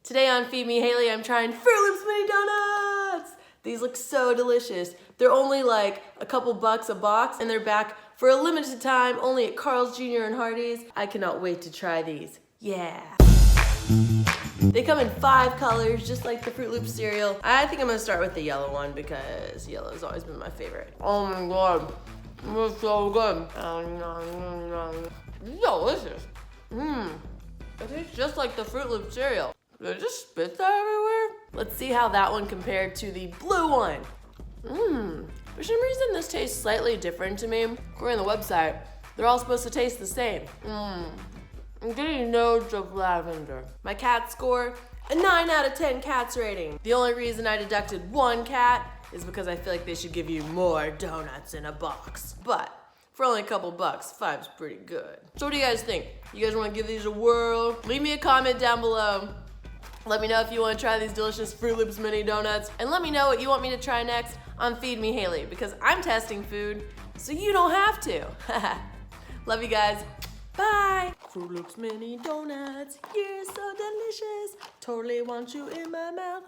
Today on Feed Me Hailey, I'm trying Froot Loops mini donuts. These look so delicious. They're only like a couple bucks a box, and they're back for a limited time only at Carl's Jr. and Hardees. I cannot wait to try these. Yeah. They come in 5 colors, just like the Froot Loops cereal. I think I'm gonna start with the yellow one because yellow has always been my favorite. Oh my god, it's so good. It's delicious. It tastes just like the Froot Loops cereal. Did I just spit that everywhere? Let's see how that one compared to the blue one. For some reason this tastes slightly different to me. According to the website, they're all supposed to taste the same. I'm getting notes of lavender. My cat score, a 9 out of 10 cats rating. The only reason I deducted 1 cat is because I feel like they should give you more donuts in a box. But for only a couple bucks, 5's pretty good. So what do you guys think? You guys wanna give these a whirl? Leave me a comment down below. Let me know if you wanna try these delicious Froot Loops mini donuts, and let me know what you want me to try next on Feed Me Hailey, because I'm testing food, so you don't have to. Love you guys. Bye! Froot Loops mini donuts, you're so delicious. Totally want you in my mouth.